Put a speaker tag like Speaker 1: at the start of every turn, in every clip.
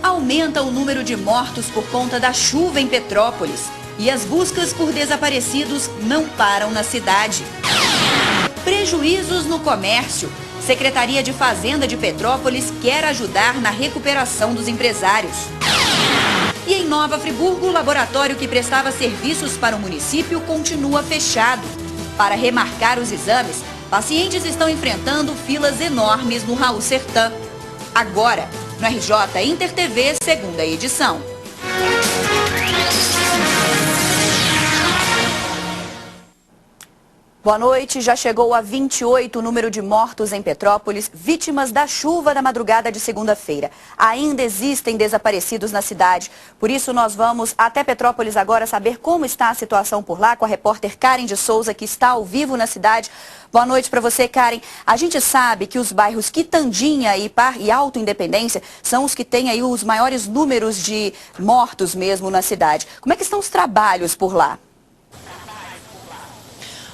Speaker 1: Aumenta o número de mortos por conta da chuva em Petrópolis e as buscas por desaparecidos não param na cidade. Prejuízos no comércio. Secretaria de Fazenda de Petrópolis quer ajudar na recuperação dos empresários. E em Nova Friburgo, o laboratório que prestava serviços para o município continua fechado. Para remarcar os exames, pacientes estão enfrentando filas enormes no Raul Sertã. Agora, no RJ Inter TV, segunda edição. Boa noite. Já chegou a 28 o número de mortos em Petrópolis, vítimas da chuva da madrugada de segunda-feira. Ainda existem desaparecidos na cidade. Por isso, nós vamos até Petrópolis agora saber como está a situação por lá com a repórter Karen de Souza, que está ao vivo na cidade. Boa noite para você, Karen. A gente sabe que os bairros Quitandinha e Alto Independência são os que têm aí os maiores números de mortos mesmo na cidade. Como é que estão os trabalhos por lá?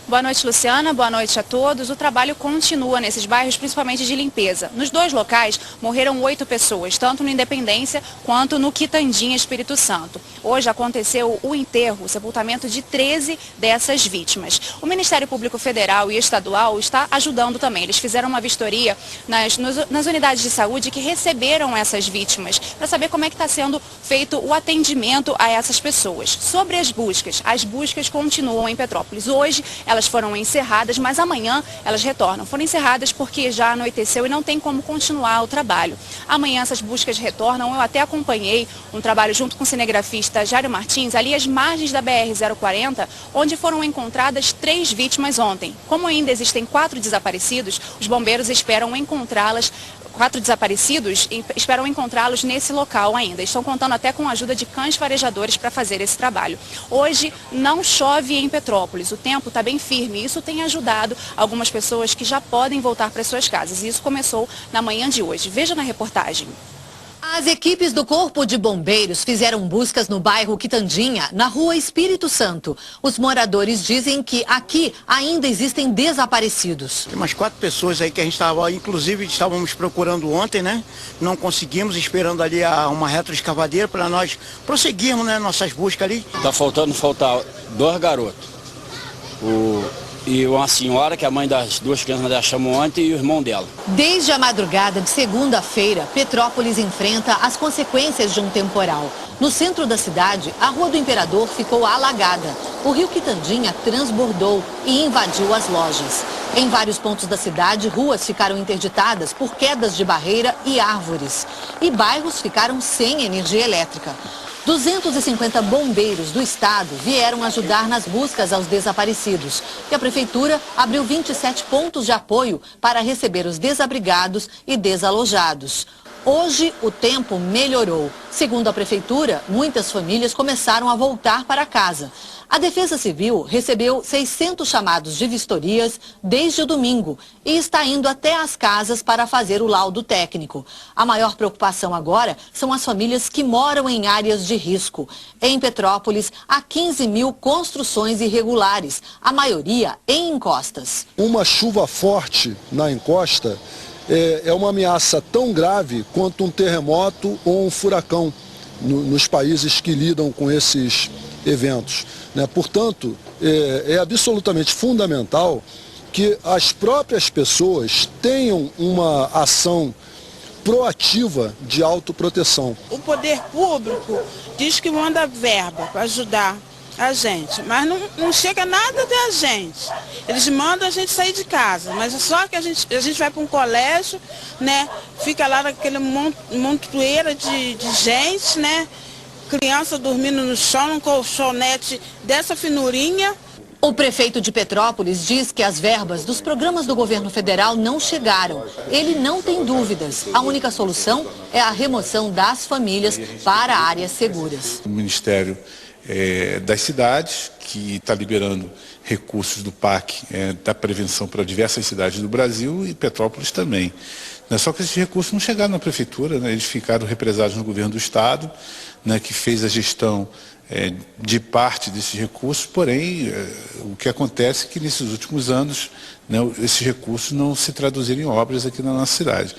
Speaker 2: Boa noite, Luciana. Boa noite a todos. O trabalho continua nesses bairros, principalmente de limpeza. Nos dois locais, morreram 8 pessoas, tanto no Independência quanto no Quitandinha, Espírito Santo. Hoje aconteceu o enterro, o sepultamento de 13 dessas vítimas. O Ministério Público Federal e Estadual está ajudando também. Eles fizeram uma vistoria nas unidades de saúde que receberam essas vítimas, para saber como é que está sendo feito o atendimento a essas pessoas. Sobre as buscas continuam em Petrópolis. Hoje, elas foram encerradas, mas amanhã elas retornam. Foram encerradas porque já anoiteceu e não tem como continuar o trabalho. Amanhã essas buscas retornam. Eu até acompanhei um trabalho junto com o cinegrafista Jário Martins, ali às margens da BR-040, onde foram encontradas 3 vítimas ontem. Como ainda existem 4 desaparecidos, os bombeiros esperam encontrá-las. 4 desaparecidos, esperam encontrá-los nesse local ainda. Estão contando até com a ajuda de cães farejadores para fazer esse trabalho. Hoje não chove em Petrópolis, o tempo está bem firme. Isso tem ajudado algumas pessoas que já podem voltar para suas casas. E isso começou na manhã de hoje. Veja na reportagem.
Speaker 3: As equipes do Corpo de Bombeiros fizeram buscas no bairro Quitandinha, na rua Espírito Santo. Os moradores dizem que aqui ainda existem desaparecidos.
Speaker 4: Tem umas 4 pessoas aí que a gente estava, inclusive estávamos procurando ontem, né? Não conseguimos, esperando ali uma retroescavadeira para nós prosseguirmos, né, nossas buscas ali.
Speaker 5: Tá faltar 2 garotos. E uma senhora, que é a mãe das 2 crianças nós achamos ontem, e o irmão dela.
Speaker 3: Desde a madrugada de segunda-feira, Petrópolis enfrenta as consequências de um temporal. No centro da cidade, a Rua do Imperador ficou alagada. O rio Quitandinha transbordou e invadiu as lojas. Em vários pontos da cidade, ruas ficaram interditadas por quedas de barreira e árvores. E bairros ficaram sem energia elétrica. 250 bombeiros do estado vieram ajudar nas buscas aos desaparecidos. E a prefeitura abriu 27 pontos de apoio para receber os desabrigados e desalojados. Hoje, o tempo melhorou. Segundo a prefeitura, muitas famílias começaram a voltar para casa. A Defesa Civil recebeu 600 chamados de vistorias desde o domingo e está indo até as casas para fazer o laudo técnico. A maior preocupação agora são as famílias que moram em áreas de risco. Em Petrópolis, há 15 mil construções irregulares, a maioria em encostas.
Speaker 6: Uma chuva forte na encosta é uma ameaça tão grave quanto um terremoto ou um furacão nos países que lidam com esses eventos, né? Portanto, é absolutamente fundamental que as próprias pessoas tenham uma ação proativa de autoproteção.
Speaker 7: O poder público diz que manda verba para ajudar a gente, mas não chega nada da gente. Eles mandam a gente sair de casa, mas é só que a gente vai para um colégio, né? Fica lá naquele montoeira de gente, né? Criança dormindo no chão, num colchonete dessa finurinha.
Speaker 3: O prefeito de Petrópolis diz que as verbas dos programas do governo federal não chegaram. Ele não tem dúvidas. A única solução é a remoção das famílias para áreas seguras.
Speaker 8: O Ministério das Cidades, que está liberando recursos do PAC, da prevenção para diversas cidades do Brasil, e Petrópolis também. né? Só que esses recursos não chegaram na prefeitura, né? Eles ficaram represados no governo do estado, né? Que fez a gestão de parte desses recursos, porém o que acontece é que nesses últimos anos, né, esses recursos não se traduziram em obras aqui na nossa cidade.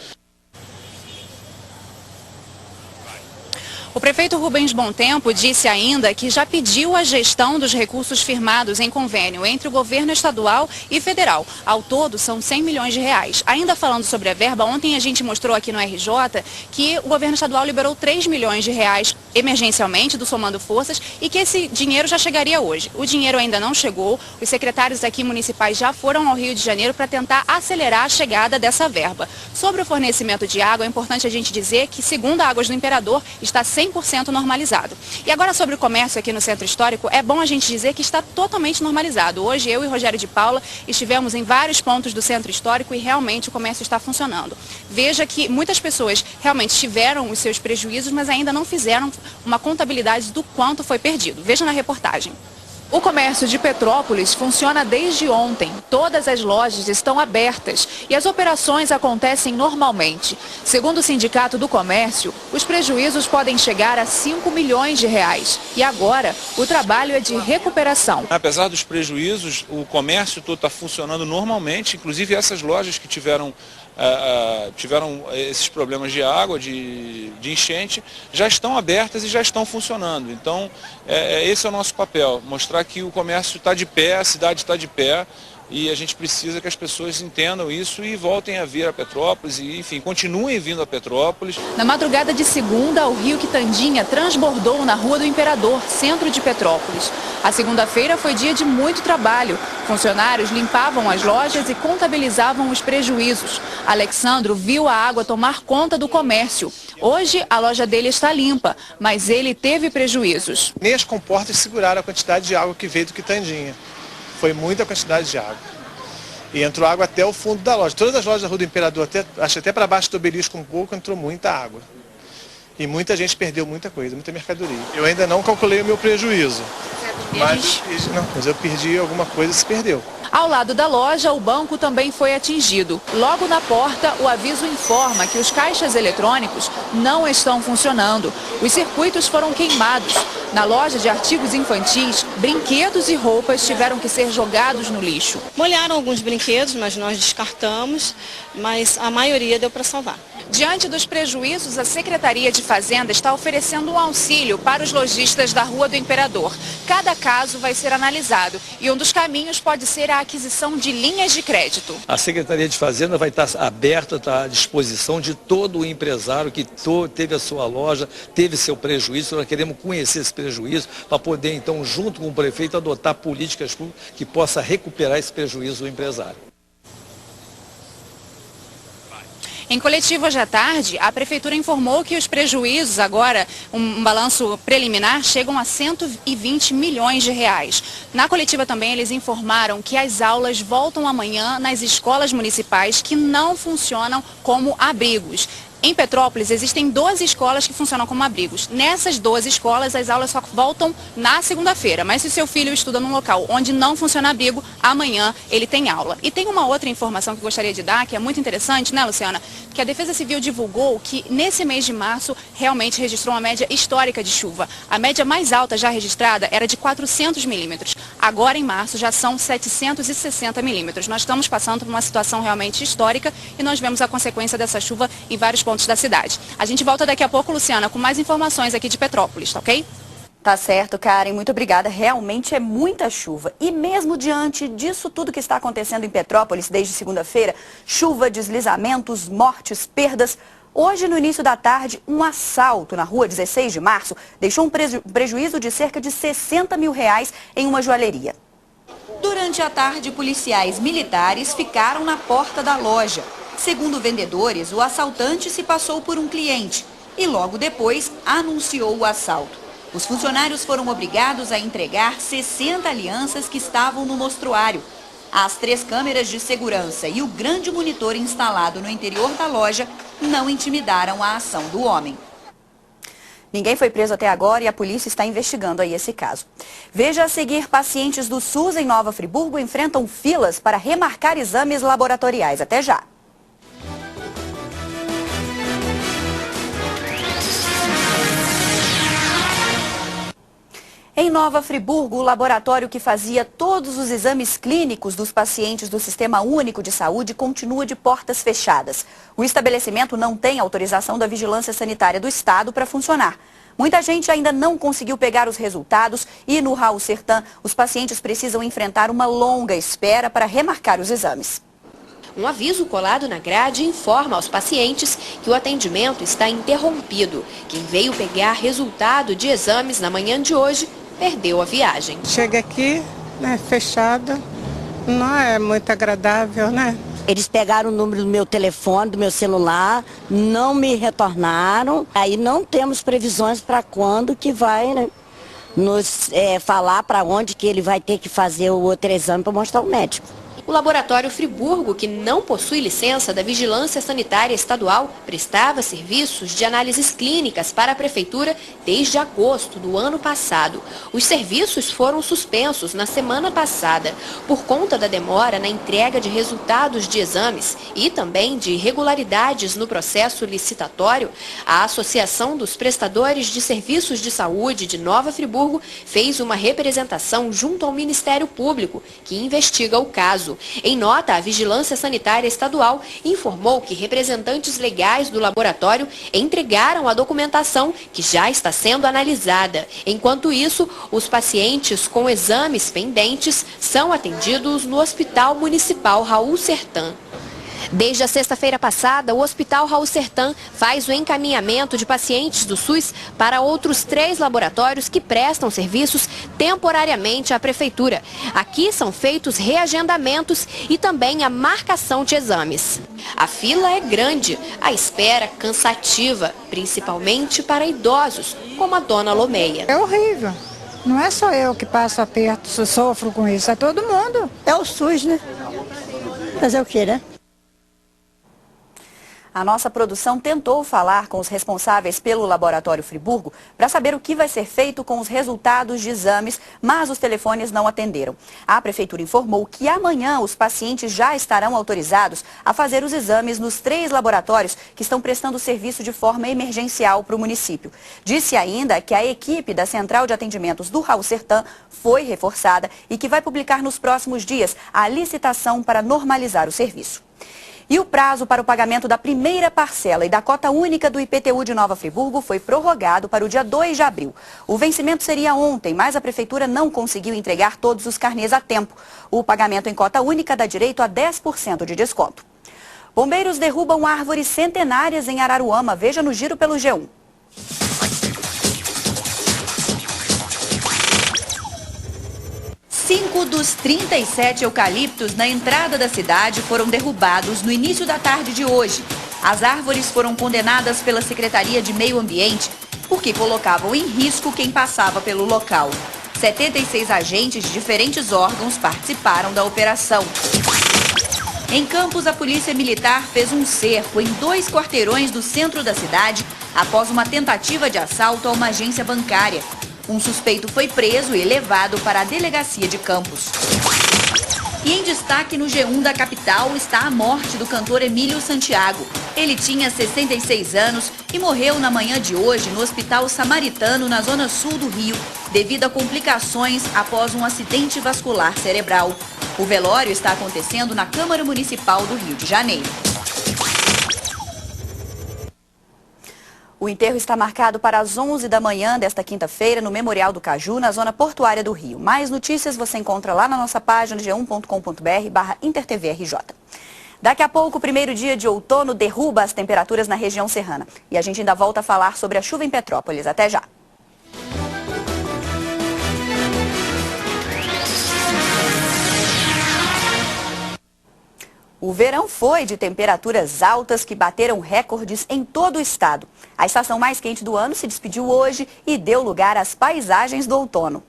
Speaker 2: O prefeito Rubens Bontempo disse ainda que já pediu a gestão dos recursos firmados em convênio entre o governo estadual e federal. Ao todo, são 100 milhões de reais. Ainda falando sobre a verba, ontem a gente mostrou aqui no RJ que o governo estadual liberou 3 milhões de reais emergencialmente do Somando Forças e que esse dinheiro já chegaria hoje. O dinheiro ainda não chegou, os secretários aqui municipais já foram ao Rio de Janeiro para tentar acelerar a chegada dessa verba. Sobre o fornecimento de água, é importante a gente dizer que, segundo a Águas do Imperador, está 100% normalizado. E agora sobre o comércio aqui no Centro Histórico, é bom a gente dizer que está totalmente normalizado. Hoje eu e Rogério de Paula estivemos em vários pontos do Centro Histórico e realmente o comércio está funcionando. Veja que muitas pessoas realmente tiveram os seus prejuízos, mas ainda não fizeram uma contabilidade do quanto foi perdido. Veja na reportagem. O comércio de Petrópolis funciona desde ontem. Todas as lojas estão abertas e as operações acontecem normalmente. Segundo o Sindicato do Comércio, os prejuízos podem chegar a 5 milhões de reais. E agora, o trabalho é de recuperação.
Speaker 9: Apesar dos prejuízos, o comércio todo está funcionando normalmente, inclusive essas lojas que tiveram esses problemas de água, de enchente, já estão abertas e já estão funcionando. Então, esse é o nosso papel, mostrar que o comércio está de pé, a cidade está de pé, e a gente precisa que as pessoas entendam isso e voltem a vir a Petrópolis e, enfim, continuem vindo a Petrópolis.
Speaker 2: Na madrugada de segunda, o rio Quitandinha transbordou na Rua do Imperador, centro de Petrópolis. A segunda-feira foi dia de muito trabalho. Funcionários limpavam as lojas e contabilizavam os prejuízos. Alexandro viu a água tomar conta do comércio. Hoje, a loja dele está limpa, mas ele teve prejuízos.
Speaker 10: Nem as comportas seguraram a quantidade de água que veio do Quitandinha. Foi muita quantidade de água. E entrou água até o fundo da loja. Todas as lojas da Rua do Imperador, acho até para baixo do Obelisco um pouco, entrou muita água. E muita gente perdeu muita coisa, muita mercadoria. Eu ainda não calculei o meu prejuízo. Mas eu perdi alguma coisa, se perdeu.
Speaker 2: Ao lado da loja, o banco também foi atingido. Logo na porta, o aviso informa que os caixas eletrônicos não estão funcionando. Os circuitos foram queimados. Na loja de artigos infantis, brinquedos e roupas tiveram que ser jogados no lixo.
Speaker 11: Molharam alguns brinquedos, mas nós descartamos, mas a maioria deu para salvar.
Speaker 2: Diante dos prejuízos, a Secretaria de Fazenda está oferecendo um auxílio para os lojistas da Rua do Imperador. Cada caso vai ser analisado e um dos caminhos pode ser a aquisição de linhas de crédito.
Speaker 12: A Secretaria de Fazenda vai estar aberta, está à disposição de todo o empresário que teve a sua loja, teve seu prejuízo. Nós queremos conhecer esse prejuízo para poder, então, junto com o prefeito, adotar políticas públicas que possa recuperar esse prejuízo do empresário.
Speaker 2: Em coletiva hoje à tarde, a Prefeitura informou que os prejuízos agora, um balanço preliminar, chegam a 120 milhões de reais. Na coletiva também eles informaram que as aulas voltam amanhã nas escolas municipais que não funcionam como abrigos. Em Petrópolis existem 12 escolas que funcionam como abrigos. Nessas 12 escolas as aulas só voltam na segunda-feira, mas se seu filho estuda num local onde não funciona abrigo, amanhã ele tem aula. E tem uma outra informação que gostaria de dar, que é muito interessante, né, Luciana? Que a Defesa Civil divulgou que nesse mês de março realmente registrou uma média histórica de chuva. A média mais alta já registrada era de 400 milímetros. Agora em março já são 760 milímetros. Nós estamos passando por uma situação realmente histórica e nós vemos a consequência dessa chuva em vários pontos da cidade. A gente volta daqui a pouco, Luciana, com mais informações aqui de Petrópolis, tá ok?
Speaker 1: Tá certo, Karen, muito obrigada. Realmente é muita chuva. E mesmo diante disso tudo que está acontecendo em Petrópolis desde segunda-feira, chuva, deslizamentos, mortes, perdas, hoje no início da tarde, um assalto na rua 16 de março deixou um prejuízo de cerca de 60 mil reais em uma joalheria. Durante a tarde, policiais militares ficaram na porta da loja. Segundo vendedores, o assaltante se passou por um cliente e logo depois anunciou o assalto. Os funcionários foram obrigados a entregar 60 alianças que estavam no mostruário. As 3 câmeras de segurança e o grande monitor instalado no interior da loja não intimidaram a ação do homem. Ninguém foi preso até agora e a polícia está investigando aí esse caso. Veja a seguir, pacientes do SUS em Nova Friburgo enfrentam filas para remarcar exames laboratoriais. Até já! Em Nova Friburgo, o laboratório que fazia todos os exames clínicos dos pacientes do Sistema Único de Saúde continua de portas fechadas. O estabelecimento não tem autorização da Vigilância Sanitária do Estado para funcionar. Muita gente ainda não conseguiu pegar os resultados e no Raul Sertan, os pacientes precisam enfrentar uma longa espera para remarcar os exames.
Speaker 13: Um aviso colado na grade informa aos pacientes que o atendimento está interrompido. Quem veio pegar resultado de exames na manhã de hoje perdeu a viagem.
Speaker 14: Chega aqui, né, fechada, não é muito agradável, né?
Speaker 15: Eles pegaram o número do meu telefone, do meu celular, não me retornaram. Aí não temos previsões para quando que vai, né, nos falar para onde que ele vai ter que fazer o outro exame para mostrar ao médico.
Speaker 13: O Laboratório Friburgo, que não possui licença da Vigilância Sanitária Estadual, prestava serviços de análises clínicas para a Prefeitura desde agosto do ano passado. Os serviços foram suspensos na semana passada por conta da demora na entrega de resultados de exames e também de irregularidades no processo licitatório. A Associação dos Prestadores de Serviços de Saúde de Nova Friburgo fez uma representação junto ao Ministério Público, que investiga o caso. Em nota, a Vigilância Sanitária Estadual informou que representantes legais do laboratório entregaram a documentação que já está sendo analisada. Enquanto isso, os pacientes com exames pendentes são atendidos no Hospital Municipal Raul Sertan. Desde a sexta-feira passada, o Hospital Raul Sertan faz o encaminhamento de pacientes do SUS para outros 3 laboratórios que prestam serviços temporariamente à Prefeitura. Aqui são feitos reagendamentos e também a marcação de exames. A fila é grande, a espera cansativa, principalmente para idosos, como a dona Lomeia.
Speaker 16: É horrível. Não é só eu que passo aperto, sofro com isso, é todo mundo.
Speaker 15: É o SUS, né? Fazer o quê, né?
Speaker 1: A nossa produção tentou falar com os responsáveis pelo Laboratório Friburgo para saber o que vai ser feito com os resultados de exames, mas os telefones não atenderam. A Prefeitura informou que amanhã os pacientes já estarão autorizados a fazer os exames nos 3 laboratórios que estão prestando serviço de forma emergencial para o município. Disse ainda que a equipe da Central de Atendimentos do Raul Sertan foi reforçada e que vai publicar nos próximos dias a licitação para normalizar o serviço. E o prazo para o pagamento da primeira parcela e da cota única do IPTU de Nova Friburgo foi prorrogado para o dia 2 de abril. O vencimento seria ontem, mas a Prefeitura não conseguiu entregar todos os carnês a tempo. O pagamento em cota única dá direito a 10% de desconto. Bombeiros derrubam árvores centenárias em Araruama. Veja no Giro pelo G1. Cinco dos 37 eucaliptos na entrada da cidade foram derrubados no início da tarde de hoje. As árvores foram condenadas pela Secretaria de Meio Ambiente porque colocavam em risco quem passava pelo local. 76 agentes de diferentes órgãos participaram da operação. Em Campos, a Polícia Militar fez um cerco em 2 quarteirões do centro da cidade após uma tentativa de assalto a uma agência bancária. Um suspeito foi preso e levado para a delegacia de Campos. E em destaque no G1 da capital está a morte do cantor Emílio Santiago. Ele tinha 66 anos e morreu na manhã de hoje no Hospital Samaritano, na zona sul do Rio, devido a complicações após um acidente vascular cerebral. O velório está acontecendo na Câmara Municipal do Rio de Janeiro. O enterro está marcado para as 11 da manhã desta quinta-feira no Memorial do Caju, na zona portuária do Rio. Mais notícias você encontra lá na nossa página g1.com.br/intertvrj. Daqui a pouco, o primeiro dia de outono derruba as temperaturas na região serrana. E a gente ainda volta a falar sobre a chuva em Petrópolis. Até já! O verão foi de temperaturas altas que bateram recordes em todo o estado. A estação mais quente do ano se despediu hoje e deu lugar às paisagens do outono.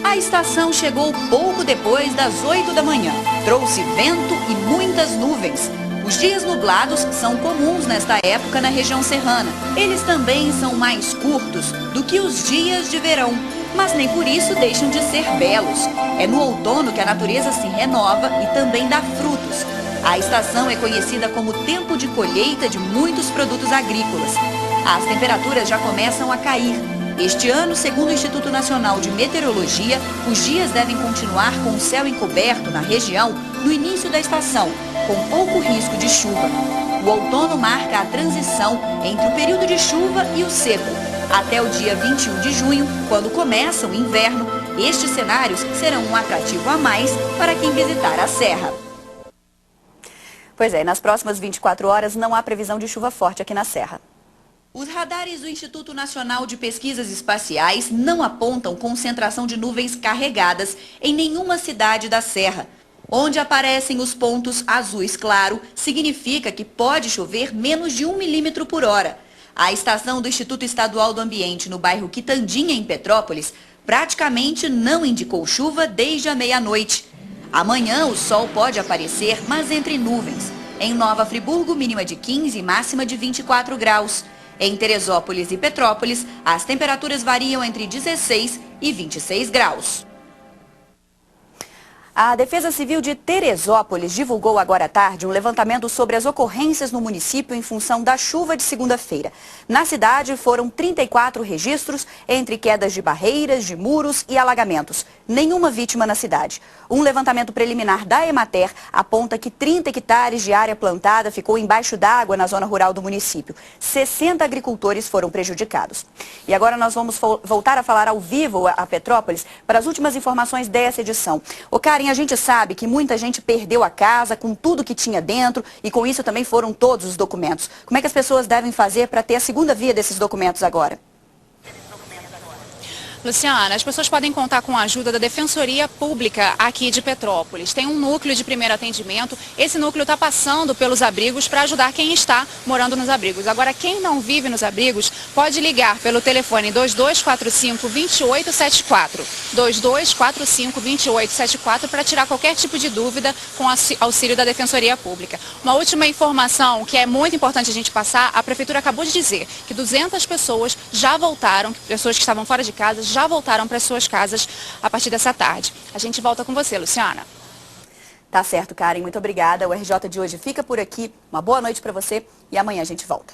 Speaker 1: A estação chegou pouco depois das 8 da manhã. Trouxe vento e muitas nuvens. Os dias nublados são comuns nesta época na região serrana. Eles também são mais curtos do que os dias de verão, mas nem por isso deixam de ser belos. É no outono que a natureza se renova e também dá frutos. A estação é conhecida como tempo de colheita de muitos produtos agrícolas. As temperaturas já começam a cair Este ano, segundo o Instituto Nacional de Meteorologia, os dias devem continuar com o céu encoberto na região no início da estação, com pouco risco de chuva. O outono marca a transição entre o período de chuva e o seco. Até o dia 21 de junho, quando começa o inverno, estes cenários serão um atrativo a mais para quem visitar a Serra. Pois é, nas próximas 24 horas não há previsão de chuva forte aqui na Serra. Os radares do Instituto Nacional de Pesquisas Espaciais não apontam concentração de nuvens carregadas em nenhuma cidade da Serra. Onde aparecem os pontos azuis claro, significa que pode chover menos de 1 milímetro por hora. A estação do Instituto Estadual do Ambiente, no bairro Quitandinha, em Petrópolis, praticamente não indicou chuva desde a meia-noite. Amanhã o sol pode aparecer, mas entre nuvens. Em Nova Friburgo, mínima de 15 e máxima de 24 graus. Em Teresópolis e Petrópolis, as temperaturas variam entre 16 e 26 graus. A Defesa Civil de Teresópolis divulgou agora à tarde um levantamento sobre as ocorrências no município em função da chuva de segunda-feira. Na cidade foram 34 registros entre quedas de barreiras, de muros e alagamentos. Nenhuma vítima na cidade. Um levantamento preliminar da Emater aponta que 30 hectares de área plantada ficou embaixo d'água na zona rural do município. 60 agricultores foram prejudicados. E agora nós vamos voltar a falar ao vivo a Petrópolis para as últimas informações dessa edição. Ô Karen, a gente sabe que muita gente perdeu a casa com tudo que tinha dentro e com isso também foram todos os documentos. Como é que as pessoas devem fazer para ter a segunda via desses documentos agora?
Speaker 2: Luciana, as pessoas podem contar com a ajuda da Defensoria Pública aqui de Petrópolis. Tem um núcleo de primeiro atendimento. Esse núcleo está passando pelos abrigos para ajudar quem está morando nos abrigos. Agora, quem não vive nos abrigos pode ligar pelo telefone 2245-2874. 2245-2874 para tirar qualquer tipo de dúvida com auxílio da Defensoria Pública. Uma última informação que é muito importante a gente passar, a Prefeitura acabou de dizer que 200 pessoas já voltaram, pessoas que estavam fora de casa, já voltaram para suas casas a partir dessa tarde. A gente volta com você, Luciana.
Speaker 1: Tá certo, Karen. Muito obrigada. O RJ de hoje fica por aqui. Uma boa noite para você e amanhã a gente volta.